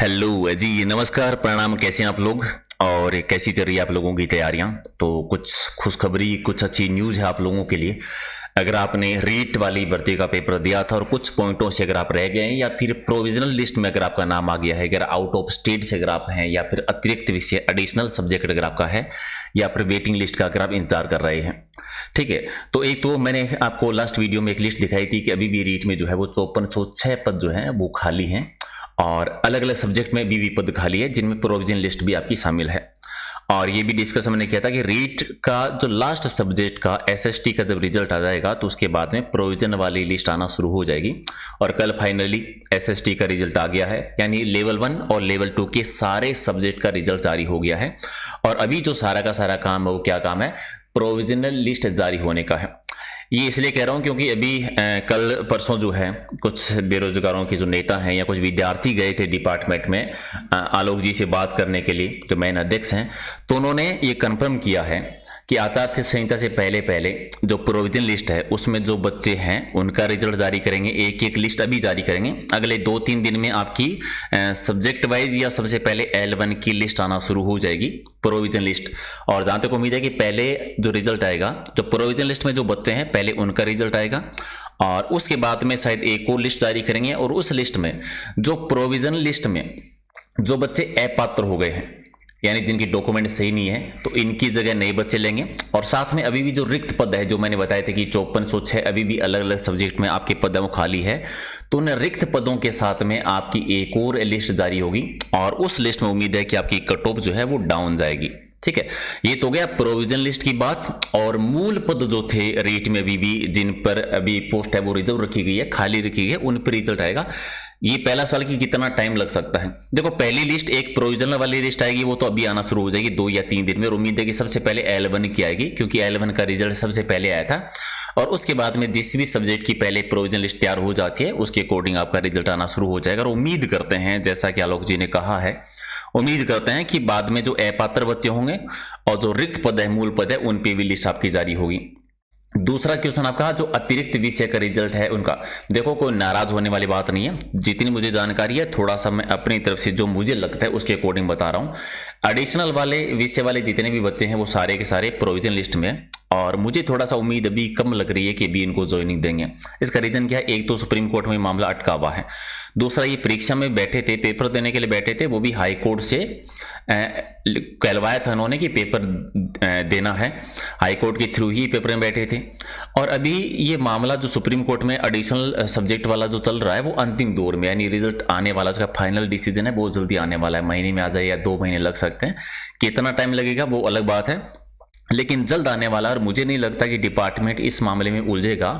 Hello जी, नमस्कार, प्रणाम। कैसे हैं आप लोग और कैसी चल रही है आप लोगों की तैयारियां? तो कुछ खुशखबरी, कुछ अच्छी न्यूज़ है आप लोगों के लिए। अगर आपने रीट वाली भर्ती का पेपर दिया था और कुछ पॉइंटों से अगर आप रह गए हैं या फिर प्रोविजनल लिस्ट में अगर आपका नाम आ गया है, अगर आउट ऑफ स्टेट से अगर आप हैं या फिर अतिरिक्त विषय एडिशनल सब्जेक्ट अगर आपका है या फिर वेटिंग लिस्ट का अगर आप इंतजार कर रहे हैं, ठीक है। तो एक तो मैंने आपको लास्ट वीडियो में एक लिस्ट दिखाई थी कि अभी भी रीट में जो है वो 5406 पद जो है वो खाली हैं और अलग अलग सब्जेक्ट में भी पद खाली है जिनमें प्रोविजन लिस्ट भी आपकी शामिल है। और ये भी डिस्कस हमने किया था कि रीट का जो लास्ट सब्जेक्ट का एसएसटी का जब रिजल्ट आ जाएगा तो उसके बाद में प्रोविजन वाली लिस्ट आना शुरू हो जाएगी। और कल फाइनली एसएसटी का रिजल्ट आ गया है, यानी लेवल 1 और लेवल 2 के सारे सब्जेक्ट का रिजल्ट जारी हो गया है। और अभी जो सारा का सारा काम है वो क्या काम है? प्रोविजनल लिस्ट जारी होने का है। ये इसलिए कह रहा हूँ क्योंकि अभी कल परसों जो है कुछ बेरोजगारों के जो नेता हैं या कुछ विद्यार्थी गए थे डिपार्टमेंट में आलोक जी से बात करने के लिए, जो मेन अध्यक्ष हैं, तो उन्होंने ये कंफर्म किया है कि आचार संहिता से पहले पहले जो प्रोविजन लिस्ट है उसमें जो बच्चे हैं उनका रिजल्ट जारी करेंगे। एक एक लिस्ट अभी जारी करेंगे, अगले 2-3 दिन में आपकी सब्जेक्ट वाइज या सबसे पहले L1 की लिस्ट आना शुरू हो जाएगी, प्रोविजन लिस्ट। और जहां तक उम्मीद है कि पहले जो रिजल्ट आएगा, जो प्रोविजन लिस्ट में जो बच्चे हैं पहले उनका रिजल्ट आएगा और उसके बाद में शायद एक और लिस्ट जारी करेंगे। और उस लिस्ट में जो प्रोविजन लिस्ट में जो बच्चे अपात्र हो गए हैं, यानी जिनकी डॉक्यूमेंट सही नहीं है, तो इनकी जगह नए बच्चे लेंगे। और साथ में अभी भी जो रिक्त पद है, जो मैंने बताया था कि 5406 अभी भी अलग अलग सब्जेक्ट में आपके पद वो खाली है, तो उन रिक्त पदों के साथ में आपकी एक और लिस्ट जारी होगी और उस लिस्ट में उम्मीद है कि आपकी कट ऑफ जो है वो डाउन जाएगी। ठीक है, ये तो गया प्रोविजन लिस्ट की बात। और मूल पद जो थे रीट में अभी भी जिन पर अभी पोस्ट है वो रिजर्व रखी गई है, खाली रखी गई है, उन पर रिजल्ट आएगा। ये पहला सवाल कि कितना टाइम लग सकता है। देखो, पहली लिस्ट एक प्रोविजनल वाली लिस्ट आएगी, वो तो अभी आना शुरू हो जाएगी 2 या 3 दिन में। और उम्मीद है कि सबसे पहले L1 की आएगी क्योंकि L1 का रिजल्ट सबसे पहले आया था। और उसके बाद में जिस भी सब्जेक्ट की पहले प्रोविजन लिस्ट तैयार हो जाती है उसके अकॉर्डिंग आपका रिजल्ट आना शुरू हो जाएगा। और उम्मीद करते हैं, जैसा कि आलोक जी ने कहा है, उम्मीद करते हैं कि बाद में जो अपात्र बच्चे होंगे और जो रिक्त पद है, मूल पद है, उन पे भी लिस्ट आपकी जारी होगी। दूसरा क्वेश्चन आपका जो अतिरिक्त विषय का रिजल्ट है उनका, देखो कोई नाराज होने वाली बात नहीं है। जितनी मुझे जानकारी है थोड़ा सा मैं अपनी तरफ से जो मुझे लगता है उसके अकॉर्डिंग बता रहा हूं। एडिशनल वाले विषय वाले जितने भी बच्चे हैं वो सारे के सारे प्रोविजन लिस्ट में हैं और मुझे थोड़ा सा उम्मीद अभी कम लग रही है कि अभी इनको ज्वाइनिंग देंगे। इसका रीजन क्या है? एक तो सुप्रीम कोर्ट में मामला अटका हुआ है, दूसरा ये परीक्षा में बैठे थे, पेपर देने के लिए बैठे थे, वो भी हाई कोर्ट से कहलवाया था उन्होंने कि पेपर देना है, हाई कोर्ट के थ्रू ही पेपर में बैठे थे। और अभी ये मामला जो सुप्रीम कोर्ट में एडिशनल सब्जेक्ट वाला जो चल रहा है वो अंतिम दौर में, यानी रिजल्ट आने वाला, उसका फाइनल डिसीजन है बहुत जल्दी आने वाला है, महीने में आ जाए या 2 महीने लग सकते हैं। कितना टाइम लगेगा वो अलग बात है, लेकिन जल्द आने वाला। और मुझे नहीं लगता कि डिपार्टमेंट इस मामले में उलझेगा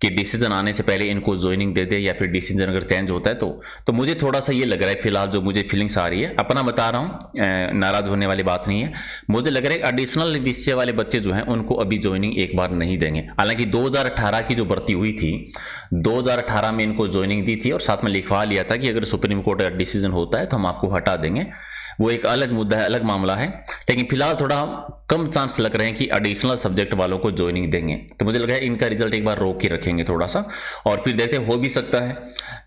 कि डिसीजन आने से पहले इनको ज्वाइनिंग दे दे या फिर डिसीजन अगर चेंज होता है तो मुझे थोड़ा सा ये लग रहा है, फिलहाल जो मुझे फीलिंग्स आ रही है, अपना बता रहा हूँ, नाराज होने वाली बात नहीं है। मुझे लग रहा है एडिशनल विषय वाले बच्चे जो हैं उनको अभी ज्वाइनिंग एक बार नहीं देंगे। हालांकि 2018 की जो भर्ती हुई थी, 2018 में इनको ज्वाइनिंग दी थी और साथ में लिखवा लिया था कि अगर सुप्रीम कोर्ट का डिसीजन होता है तो हम आपको हटा देंगे। वो एक अलग मुद्दा है, अलग मामला है, लेकिन फिलहाल थोड़ा कम चांस लग रहे हैं कि एडिशनल सब्जेक्ट वालों को ज्वाइनिंग देंगे। तो मुझे लग रहा है इनका रिजल्ट एक बार रोक के रखेंगे थोड़ा सा, और फिर देखते हो भी सकता है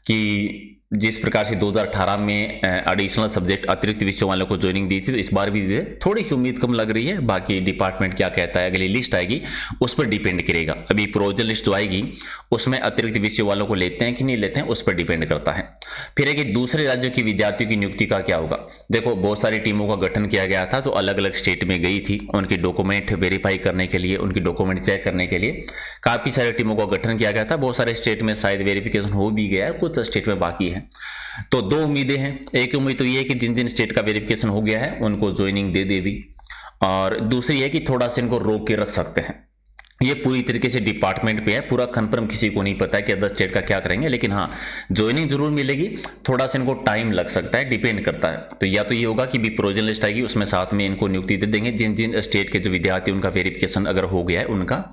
कि जिस प्रकार से 2018 में एडिशनल सब्जेक्ट अतिरिक्त विषयों वालों को ज्वाइनिंग दी थी, तो इस बार भी दे। थोड़ी सी उम्मीद कम लग रही है, बाकी डिपार्टमेंट क्या कहता है, अगली लिस्ट आएगी उस पर डिपेंड करेगा। अभी प्रोविजनल लिस्ट जो आएगी उसमें अतिरिक्त विषयों वालों को लेते हैं कि नहीं लेते हैं, उस पर डिपेंड करता है। फिर है कि दूसरे राज्यों की विद्यार्थियों की नियुक्ति का क्या होगा। देखो, बहुत सारी टीमों का गठन किया गया था जो अलग अलग स्टेट में गई थी, उनके डॉक्यूमेंट वेरीफाई करने के लिए, उनकी डॉक्यूमेंट चेक करने के लिए काफी सारी टीमों का गठन किया गया था। बहुत सारे स्टेट में शायद वेरिफिकेशन हो भी गया है, कुछ स्टेट में बाकी है। तो 2 उम्मीदें हैं। एक उम्मीद तो ये है कि जिन जिन स्टेट का वेरिफिकेशन हो गया है उनको ज्वाइनिंग दे दे भी, और दूसरी है कि थोड़ा सा इनको रोक के रख सकते हैं। ये पूरी तरीके से डिपार्टमेंट पे है, पूरा कंफर्म किसी को नहीं पता है कि अदर स्टेट का क्या करेंगे, लेकिन हाँ ज्वाइनिंग जरूर मिलेगी, थोड़ा सा इनको टाइम लग सकता है, डिपेंड करता है। तो या तो ये होगा कि भी प्रोविजनल लिस्ट आएगी उसमें साथ में इनको नियुक्ति दे देंगे जिन जिन स्टेट के जो विद्यार्थी उनका वेरिफिकेशन अगर हो गया है उनका,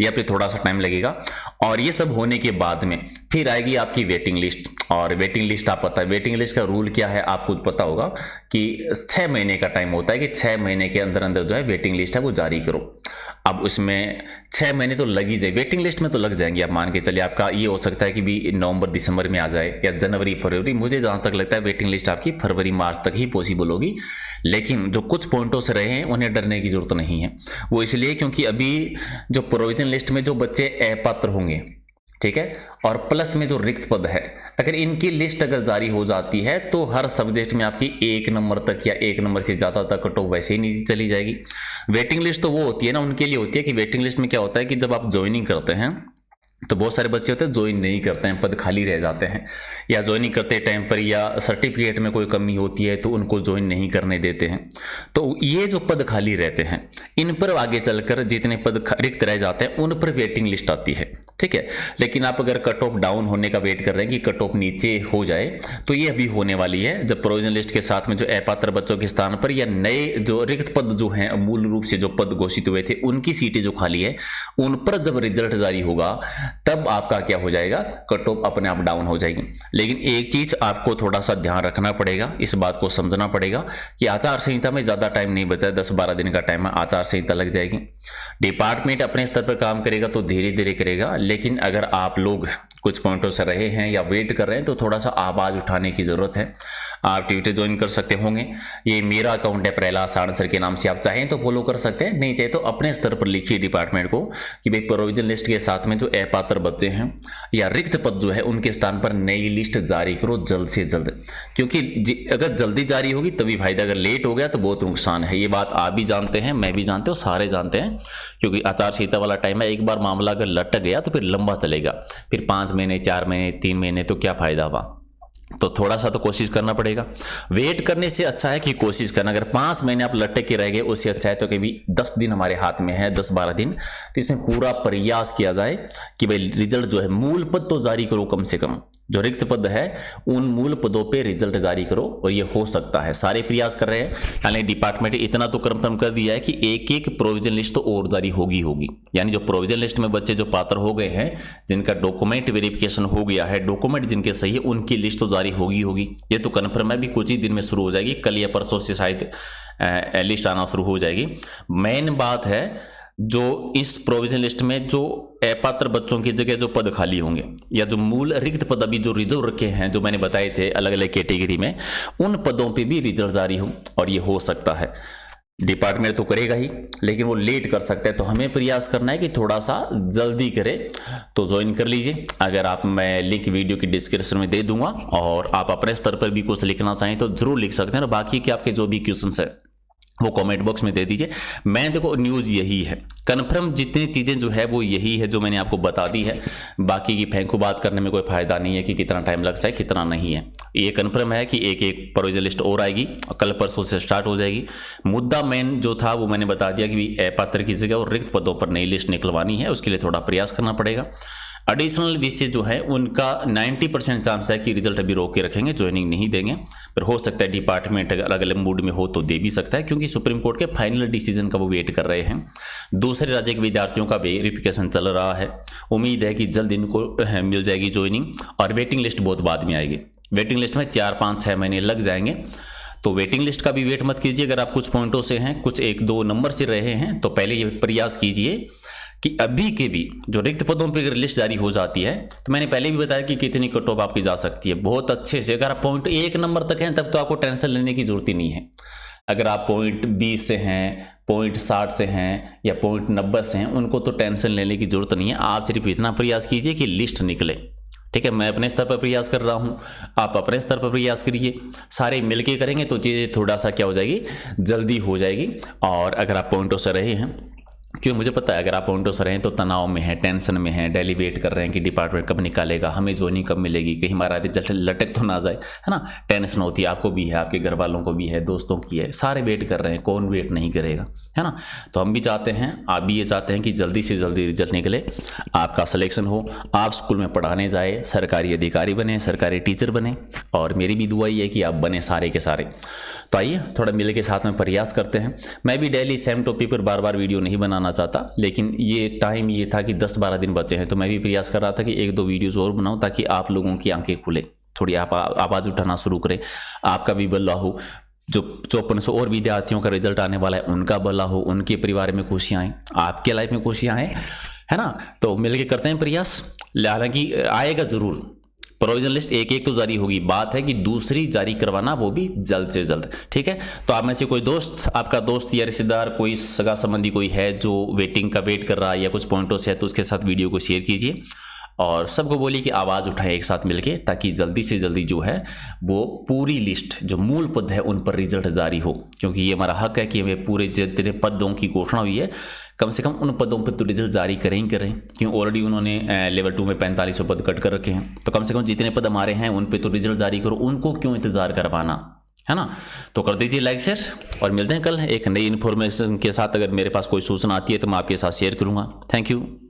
या फिर थोड़ा सा टाइम लगेगा। और ये सब होने के बाद में फिर आएगी आपकी वेटिंग लिस्ट। और वेटिंग लिस्ट आप पता है वेटिंग लिस्ट का रूल क्या है, आपको पता होगा कि 6 महीने का टाइम होता है कि 6 महीने के अंदर अंदर जो है वेटिंग लिस्ट है वो जारी करो। अब उसमें 6 महीने तो लग ही जाए, वेटिंग लिस्ट में तो लग जाएंगे। आप मान के चलिए आपका ये हो सकता है कि भी नवंबर दिसंबर में आ जाए या जनवरी फरवरी। मुझे जहाँ तक लगता है वेटिंग लिस्ट आपकी फरवरी मार्च तक ही पॉसिबल होगी। लेकिन जो कुछ पॉइंटों से रहे हैं उन्हें डरने की जरूरत नहीं है। वो इसलिए क्योंकि अभी जो प्रोविजन लिस्ट में जो बच्चे अपात्र होंगे, ठीक है, और प्लस में जो रिक्त पद है, अगर इनकी लिस्ट अगर जारी हो जाती है तो हर सब्जेक्ट में आपकी 1 नंबर तक या 1 नंबर से ज़्यादा तक कट ऑफ वैसे ही नीचे चली जाएगी। वेटिंग लिस्ट तो वो होती है ना, उनके लिए होती है कि वेटिंग लिस्ट में क्या होता है कि जब आप ज्वाइनिंग करते हैं तो बहुत सारे बच्चे होते हैं ज्वाइन नहीं करते हैं, पद खाली रह जाते हैं, या ज्वाइनिंग करते टाइम पर या सर्टिफिकेट में कोई कमी होती है तो उनको ज्वाइन नहीं करने देते हैं। तो ये जो पद खाली रहते हैं इन पर आगे चलकर जितने पद रिक्त रह जाते हैं उन पर वेटिंग लिस्ट आती है, ठीक है। लेकिन आप अगर कट ऑफ डाउन होने का वेट कर रहे हैं कि कट ऑफ नीचे हो जाए, तो ये अभी होने वाली है जब प्रोविजन लिस्ट के साथ में जो अपात्र बच्चों के स्थान पर या नए जो रिक्त पद जो हैं मूल रूप से जो पद घोषित हुए थे उनकी सीटें जो खाली है उन पर जब रिजल्ट जारी होगा तब आपका क्या हो जाएगा, कट ऑफ अपने आप डाउन हो जाएगी। लेकिन एक चीज आपको थोड़ा सा ध्यान रखना पड़ेगा, इस बात को समझना पड़ेगा कि आचार संहिता में ज्यादा टाइम नहीं बचा है, 10-12 दिन का टाइम है, आचार संहिता लग जाएगी। डिपार्टमेंट अपने स्तर पर काम करेगा तो धीरे धीरे करेगा। लेकिन अगर आप लोग कुछ पॉइंटों से रहे हैं या वेट कर रहे हैं तो थोड़ा सा आवाज उठाने की जरूरत है। आप ट्विटर ज्वाइन कर सकते होंगे, ये मेरा अकाउंट है प्रहलाद सारन सर के नाम से, आप चाहें तो फॉलो कर सकते हैं, नहीं चाहे तो अपने स्तर पर लिखिए डिपार्टमेंट को कि भाई प्रोविजन लिस्ट के साथ में जो अपात्र बच्चे हैं या रिक्त पद जो है उनके स्थान पर नई लिस्ट जारी करो जल्द से जल्द। क्योंकि अगर जल्दी जारी होगी तभी फायदा, अगर लेट हो गया तो बहुत नुकसान है। ये बात आप भी जानते हैं, मैं भी जानते हूँ, सारे जानते हैं, क्योंकि आचार संहिता वाला टाइम है। एक बार मामला अगर लटक गया तो फिर लंबा चलेगा, फिर 5 महीने 4 महीने 3 महीने तो क्या फायदा हुआ। तो थोड़ा सा तो कोशिश करना पड़ेगा। वेट करने से अच्छा है कि कोशिश करना। अगर 5 महीने आप लटक के रह गए उससे अच्छा है तो कभी 10 दिन हमारे हाथ में है, 10-12 दिन, तो इसमें पूरा प्रयास किया जाए कि भाई रिजल्ट जो है मूल पद तो जारी करो, कम से कम जो रिक्त पद है उन मूल पदों पे रिजल्ट जारी करो। और ये हो सकता है, सारे प्रयास कर रहे हैं। यानी डिपार्टमेंट इतना तो कंफर्म कर दिया है कि एक प्रोविजन लिस्ट तो और जारी होगी। यानी जो प्रोविजन लिस्ट में बच्चे जो पात्र हो गए हैं, जिनका डॉक्यूमेंट वेरिफिकेशन हो गया है, डॉक्यूमेंट जिनके सही है, उनकी लिस्ट तो जारी होगी। ये तो कन्फर्म है, भी कुछ ही दिन में शुरू हो जाएगी, कल या परसों से शायद लिस्ट आना शुरू हो जाएगी। मेन बात है जो इस प्रोविजन लिस्ट में जो अपात्र बच्चों की जगह जो पद खाली होंगे या जो मूल रिक्त पद अभी जो रिजर्व रखे हैं, जो मैंने बताए थे अलग अलग कैटेगरी में, उन पदों पे भी रिजल्ट जारी हो। और ये हो सकता है, डिपार्टमेंट तो करेगा ही लेकिन वो लेट कर सकता है। तो हमें प्रयास करना है कि थोड़ा सा जल्दी करे। तो ज्वाइन कर लीजिए। अगर आप, मैं लिंक वीडियो की डिस्क्रिप्शन में दे दूंगा, और आप अपने स्तर पर भी कुछ लिखना चाहें तो जरूर लिख सकते हैं। और बाकी के आपके जो भी क्वेश्चंस है वो कमेंट बॉक्स में दे दीजिए। मैं देखो न्यूज़ यही है, कन्फर्म जितनी चीज़ें जो है वो यही है जो मैंने आपको बता दी है। बाकी की फैंकू बात करने में कोई फायदा नहीं है कि कितना टाइम लग जाए कितना नहीं है। ये कन्फर्म है कि एक प्रोविजन लिस्ट और आएगी, कल परसों से स्टार्ट हो जाएगी। मुद्दा मेन जो था वो मैंने बता दिया कि अपात्र की जगह और रिक्त पदों पर नई लिस्ट निकलवानी है, उसके लिए थोड़ा प्रयास करना पड़ेगा। एडिशनल विषय जो है उनका 90% चांस है कि रिजल्ट अभी रोक के रखेंगे, ज्वाइनिंग नहीं देंगे। पर हो सकता है डिपार्टमेंट अगर अलग अलग मूड में हो तो दे भी सकता है, क्योंकि सुप्रीम कोर्ट के फाइनल डिसीजन का वो वेट कर रहे हैं। दूसरे राज्य के विद्यार्थियों का वेरिफिकेशन चल रहा है, उम्मीद है कि जल्द इनको मिल जाएगी ज्वाइनिंग। और वेटिंग लिस्ट बहुत बाद में आएगी, वेटिंग लिस्ट में 4-5-6 महीने लग जाएंगे। तो वेटिंग लिस्ट का भी वेट मत कीजिए। अगर आप कुछ पॉइंटों से हैं, कुछ 1-2 नंबर से रहे हैं, तो पहले ये प्रयास कीजिए कि अभी के भी जो रिक्त पदों पर अगर लिस्ट जारी हो जाती है, तो मैंने पहले भी बताया कि कितनी कट ऑफ आपकी जा सकती है बहुत अच्छे से। अगर आप पॉइंट 1 नंबर तक हैं तब तो आपको टेंशन लेने की जरूरत ही नहीं है। अगर आप पॉइंट 20 से हैं, पॉइंट 60 से हैं या पॉइंट 90 से हैं, उनको तो टेंशन लेने की जरूरत नहीं है। आप सिर्फ इतना प्रयास कीजिए कि लिस्ट निकले, ठीक है। मैं अपने स्तर पर प्रयास कर रहा हूँ, आप अपने स्तर पर प्रयास करिए, सारे मिलके करेंगे तो चीज़ें थोड़ा सा क्या हो जाएगी, जल्दी हो जाएगी। और अगर आप पॉइंटों से रहे हैं, क्यों मुझे पता है अगर आप पॉइंटों से रहें तो तनाव में हैं, टेंशन में हैं, डेली वेट कर रहे हैं कि डिपार्टमेंट कब निकालेगा, हमें ज्वाइनिंग कब मिलेगी, कहीं हमारा रिजल्ट लटक तो ना जाए, है ना। टेंशन होती है, आपको भी है, आपके घर वालों को भी है, दोस्तों की है, सारे वेट कर रहे हैं, कौन वेट नहीं करेगा, है ना। तो हम भी चाहते हैं, आप भी ये चाहते हैं कि जल्दी से जल्दी रिजल्ट निकले, आपका सिलेक्शन हो, आप स्कूल में पढ़ाने जाए, सरकारी अधिकारी बने, सरकारी टीचर बने। और मेरी भी दुआ ये है कि आप बने सारे के सारे। तो आइए थोड़ा मिल के साथ में प्रयास करते हैं। मैं भी डेली सेम टॉपिक पर बार बार वीडियो नहीं बनाना चाहता, लेकिन ये टाइम ये था कि 10-12 दिन बचे हैं, तो मैं भी प्रयास कर रहा था कि 1-2 वीडियोज़ और बनाऊँ ताकि आप लोगों की आंखें खुले, थोड़ी आप आवाज़ उठाना शुरू करें, आपका भी भला हो, जो 5400 और विद्यार्थियों का रिजल्ट आने वाला है उनका भला हो, उनके परिवार में खुशियाँ आएँ, आपके लाइफ में खुशियाँ आएँ, है ना। तो मिलके करते हैं प्रयास, हालांकि आएगा ज़रूर, प्रोविजन लिस्ट एक तो जारी होगी, बात है कि दूसरी जारी करवाना, वो भी जल्द से जल्द, ठीक है। तो आप में से कोई दोस्त, आपका दोस्त या रिश्तेदार, कोई सगा संबंधी कोई है जो वेट कर रहा है या कुछ पॉइंटों से है, तो उसके साथ वीडियो को शेयर कीजिए और सबको बोलिए कि आवाज़ उठाएं एक साथ मिलके, ताकि जल्दी से जल्दी जो है वो पूरी लिस्ट, जो मूल पद है उन पर रिजल्ट जारी हो, क्योंकि ये हमारा हक है कि हमें पूरे जितने पदों की घोषणा हुई है कम से कम उन पदों पर तो रिजल्ट जारी करें ही करें, क्यों ऑलरेडी उन्होंने लेवल 2 में 4500 पद कट कर रखे हैं, तो कम से कम जितने पद हमारे हैं उन पे तो रिजल्ट जारी करो, उनको क्यों इंतज़ार करवाना, है ना। तो कर दीजिए लाइक शेयर और मिलते हैं कल एक नई इन्फॉर्मेशन के साथ। अगर मेरे पास कोई सूचना आती है तो मैं आपके साथ शेयर करूँगा। Thank you.